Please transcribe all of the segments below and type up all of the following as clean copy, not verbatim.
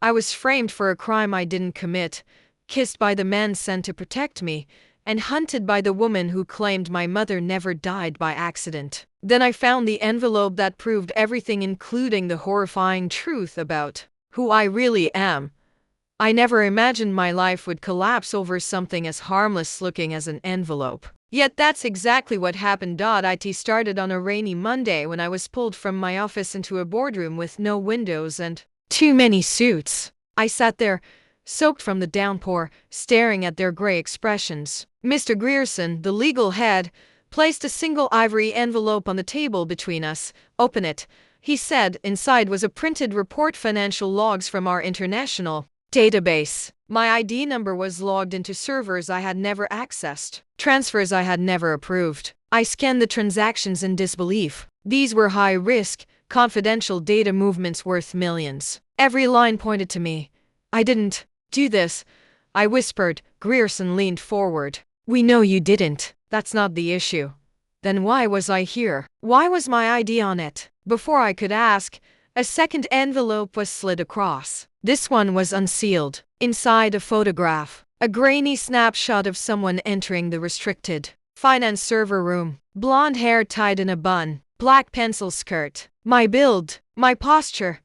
I was framed for a crime I didn't commit, kissed by the man sent to protect me, and hunted by the woman who claimed my mother never died by accident. Then I found the envelope that proved everything, including the horrifying truth about who I really am. I never imagined my life would collapse over something as harmless looking as an envelope. Yet that's exactly what happened. It started on a rainy Monday when I was pulled from my office into a boardroom with no windows and too many suits. I sat there, soaked from the downpour, staring at their gray expressions. Mr. Grierson, the legal head, placed a single ivory envelope on the table between us. "Open it," he said. Inside was a printed report, financial logs from our international database. My ID number was logged into servers I had never accessed, transfers I had never approved. I scanned the transactions in disbelief. These were high-risk, confidential data movements worth millions. Every line pointed to me. "I didn't do this," I whispered. Grierson leaned forward. "We know you didn't. That's not the issue." "Then why was I here? Why was my ID on it?" Before I could ask, a second envelope was slid across. This one was unsealed. Inside, a photograph. A grainy snapshot of someone entering the restricted finance server room. Blonde hair tied in a bun. Black pencil skirt. My build. My posture.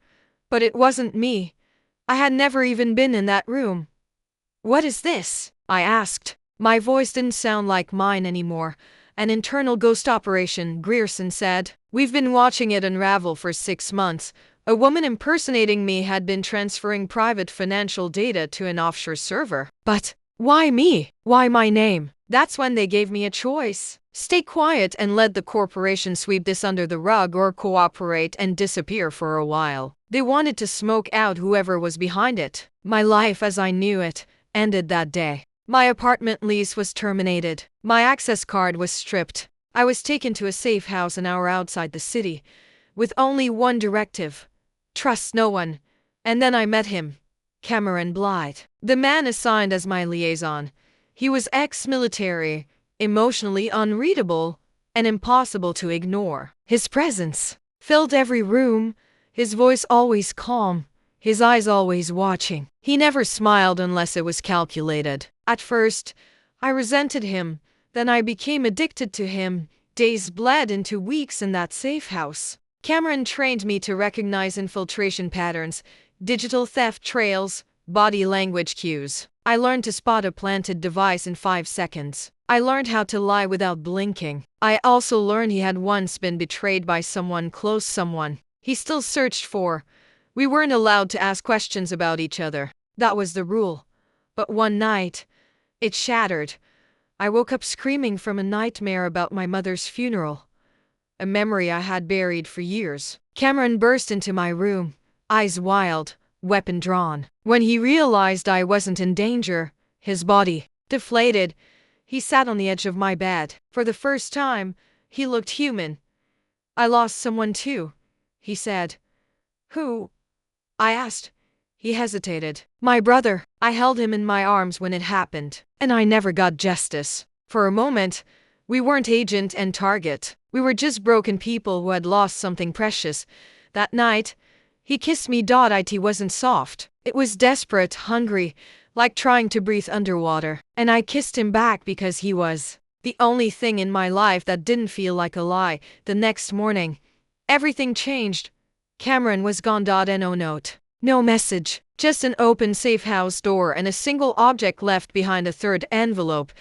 But it wasn't me. I had never even been in that room. "What is this?" I asked. My voice didn't sound like mine anymore. "An internal ghost operation," Grierson said. "We've been watching it unravel for 6 months. A woman impersonating me had been transferring private financial data to an offshore server." "But why me? Why my name?" That's when they gave me a choice. Stay quiet and let the corporation sweep this under the rug, or cooperate and disappear for a while. They wanted to smoke out whoever was behind it. My life as I knew it ended that day. My apartment lease was terminated. My access card was stripped. I was taken to a safe house an hour outside the city, with only one directive: trust no one. And then I met him, Cameron Blythe, the man assigned as my liaison. He was ex-military, emotionally unreadable, and impossible to ignore. His presence filled every room, his voice always calm, his eyes always watching. He never smiled unless it was calculated. At first, I resented him, then I became addicted to him. Days bled into weeks in that safe house. Cameron trained me to recognize infiltration patterns, digital theft trails, body language cues. I learned to spot a planted device in 5 seconds. I learned how to lie without blinking. I also learned he had once been betrayed by someone close, someone he still searched for. We weren't allowed to ask questions about each other. That was the rule. But one night, it shattered. I woke up screaming from a nightmare about my mother's funeral, a memory I had buried for years. Cameron burst into my room, eyes wild, weapon drawn. When he realized I wasn't in danger, his body deflated. He sat on the edge of my bed. For the first time, he looked human. "I lost someone too," he said. "Who?" I asked. He hesitated. "My brother." I held him in my arms when it happened, and I never got justice. For a moment, we weren't agent and target. We were just broken people who had lost something precious. That night, he kissed me. It wasn't soft. It was desperate, hungry, like trying to breathe underwater. And I kissed him back because he was the only thing in my life that didn't feel like a lie. The next morning, everything changed. Cameron was gone. No note. No message. Just an open safe house door and a single object left behind, a third envelope.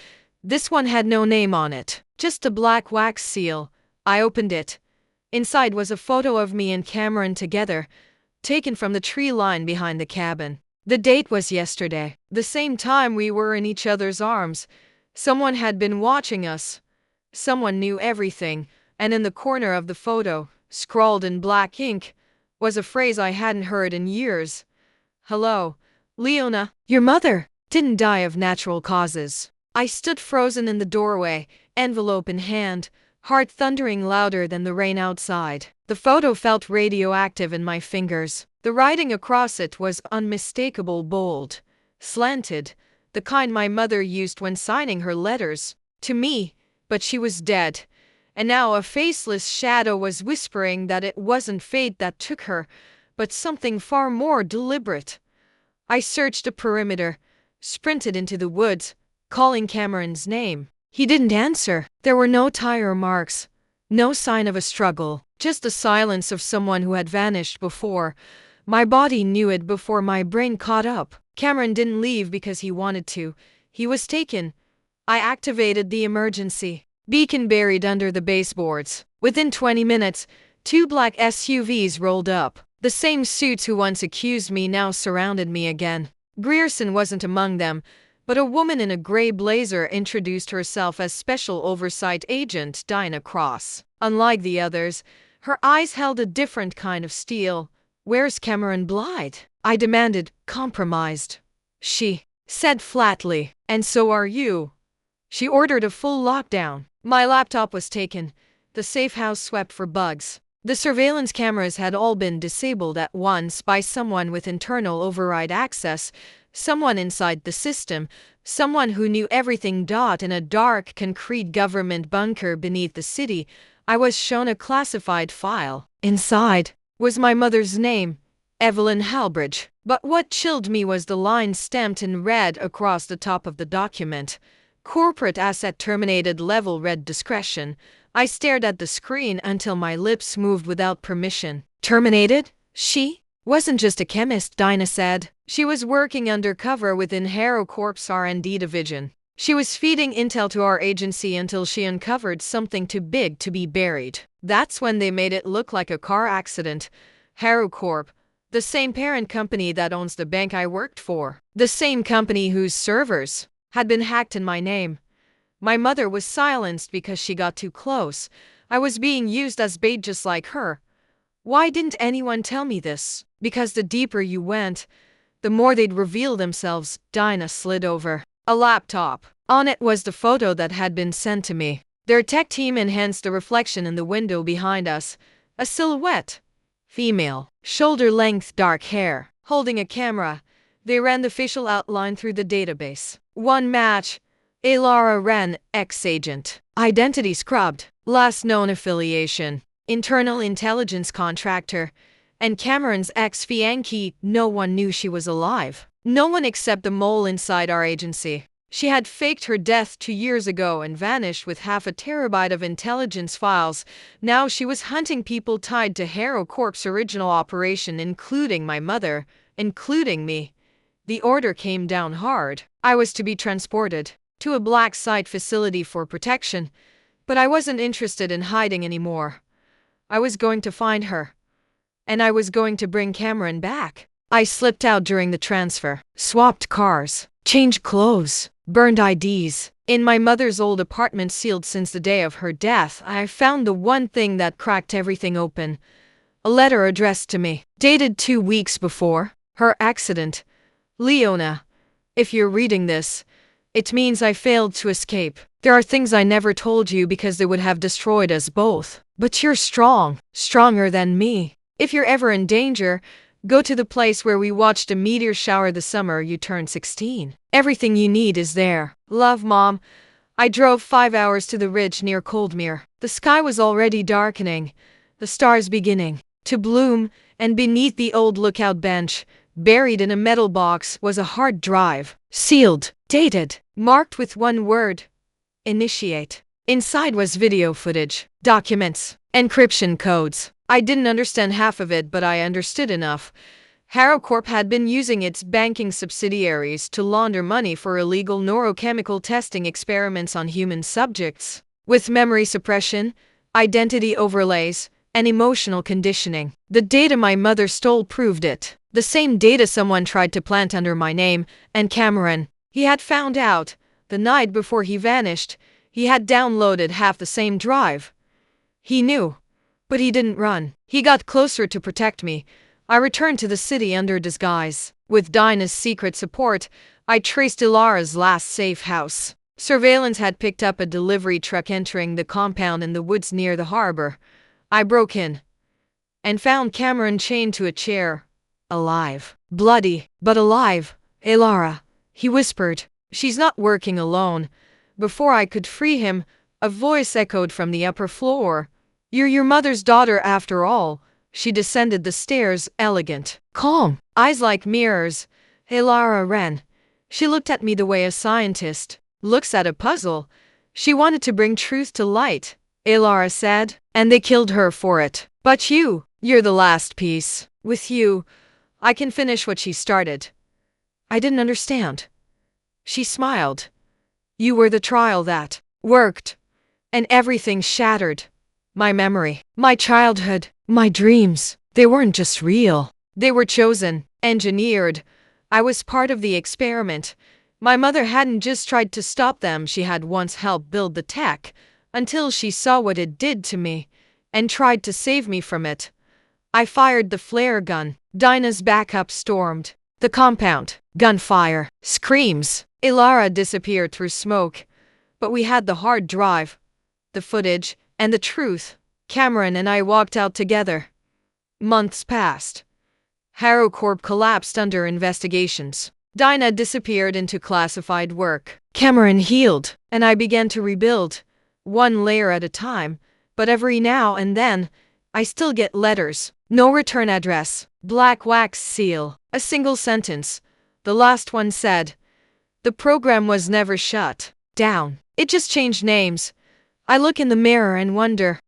This one had no name on it, just a black wax seal. I opened it. Inside was a photo of me and Cameron together, taken from the tree line behind the cabin. The date was yesterday, the same time we were in each other's arms. Someone had been watching us. Someone knew everything, and in the corner of the photo, scrawled in black ink, was a phrase I hadn't heard in years. "Hello, Leona. Your mother didn't die of natural causes." I stood frozen in the doorway, envelope in hand, heart thundering louder than the rain outside. The photo felt radioactive in my fingers. The writing across it was unmistakable, bold, slanted, the kind my mother used when signing her letters to me. But she was dead, and now a faceless shadow was whispering that it wasn't fate that took her, but something far more deliberate. I searched the perimeter, sprinted into the woods, calling Cameron's name. He didn't answer. There were no tire marks, no sign of a struggle, just the silence of someone who had vanished before. My body knew it before my brain caught up. Cameron didn't leave because he wanted to. He was taken. I activated the emergency beacon buried under the baseboards. Within 20 minutes, 2 black SUVs rolled up. The same suits who once accused me now surrounded me again. Grierson wasn't among them, but a woman in a gray blazer introduced herself as Special Oversight Agent Dinah Cross. Unlike the others, her eyes held a different kind of steel. "Where's Cameron Blythe?" I demanded, compromised. She said flatly, "And so are you." She ordered a full lockdown. My laptop was taken, the safe house swept for bugs. The surveillance cameras had all been disabled at once by someone with internal override access, someone inside the system, someone who knew everything. In a dark, concrete government bunker beneath the city, I was shown a classified file. Inside was my mother's name, Evelyn Halbridge. But what chilled me was the line stamped in red across the top of the document. Corporate asset terminated, level red, discretion. I stared at the screen until my lips moved without permission. Terminated? She wasn't just a chemist, Dinah said. She was working undercover within HaroCorp's R&D division. She was feeding intel to our agency until she uncovered something too big to be buried. That's when they made it look like a car accident. HaroCorp, the same parent company that owns the bank I worked for, the same company whose servers had been hacked in my name. My mother was silenced because she got too close. I was being used as bait just like her. Why didn't anyone tell me this? Because the deeper you went, the more they'd reveal themselves. Dinah slid over a laptop. On it was the photo that had been sent to me. Their tech team enhanced the reflection in the window behind us. A silhouette. Female. Shoulder-length dark hair. Holding a camera. They ran the facial outline through the database. One match. Leona Hal, ex-agent. Identity scrubbed. Last known affiliation. Internal intelligence contractor. And Cameron's ex-fiancé. No one knew she was alive. No one except the mole inside our agency. She had faked her death 2 years ago and vanished with half a terabyte of intelligence files. Now she was hunting people tied to HaroCorp's original operation, including my mother, including me. The order came down hard. I was to be transported to a black site facility for protection, but I wasn't interested in hiding anymore. I was going to find her, and I was going to bring Cameron back. I slipped out during the transfer, swapped cars, changed clothes, burned IDs. In my mother's old apartment, sealed since the day of her death, I found the one thing that cracked everything open. A letter addressed to me, dated 2 weeks before her accident. Leona, if you're reading this, it means I failed to escape. There are things I never told you because they would have destroyed us both. But you're strong, stronger than me. If you're ever in danger, go to the place where we watched a meteor shower the summer you turned 16. Everything you need is there. Love, Mom. I drove 5 hours to the ridge near Coldmere. The sky was already darkening, the stars beginning to bloom, and beneath the old lookout bench, buried in a metal box, was a hard drive. Sealed, dated, marked with one word: initiate. Inside was video footage, documents, encryption codes. I didn't understand half of it, but I understood enough. HaroCorp had been using its banking subsidiaries to launder money for illegal neurochemical testing experiments on human subjects, with memory suppression, identity overlays, and emotional conditioning. The data my mother stole proved it. The same data someone tried to plant under my name and Cameron. He had found out, the night before he vanished. He had downloaded half the same drive. He knew, but he didn't run. He got closer to protect me. I returned to the city under disguise. With Dinah's secret support, I traced Ilara's last safe house. Surveillance had picked up a delivery truck entering the compound in the woods near the harbor. I broke in and found Cameron chained to a chair. Alive. Bloody, but alive. "Ilara," he whispered. "She's not working alone." Before I could free him, a voice echoed from the upper floor. "You're your mother's daughter after all." She descended the stairs, elegant, calm, eyes like mirrors, Ilara ran. She looked at me the way a scientist looks at a puzzle. She wanted to bring truth to light, Ilara said, and they killed her for it. But you're the last piece. With you, I can finish what she started. I didn't understand. She smiled. You were the trial that worked, and everything shattered. My memory, my childhood, my dreams, they weren't just real. They were chosen, engineered. I was part of the experiment. My mother hadn't just tried to stop them, she had once helped build the tech, until she saw what it did to me, and tried to save me from it. I fired the flare gun. Dinah's backup stormed the compound. Gunfire, screams. Ilara disappeared through smoke. But we had the hard drive, the footage, and the truth. Cameron and I walked out together. Months passed. HarrowCorp collapsed under investigations. Dinah disappeared into classified work. Cameron healed, and I began to rebuild, one layer at a time, but every now and then, I still get letters. No return address, black wax seal, a single sentence. The last one said, "The program was never shut down. It just changed names." I look in the mirror and wonder,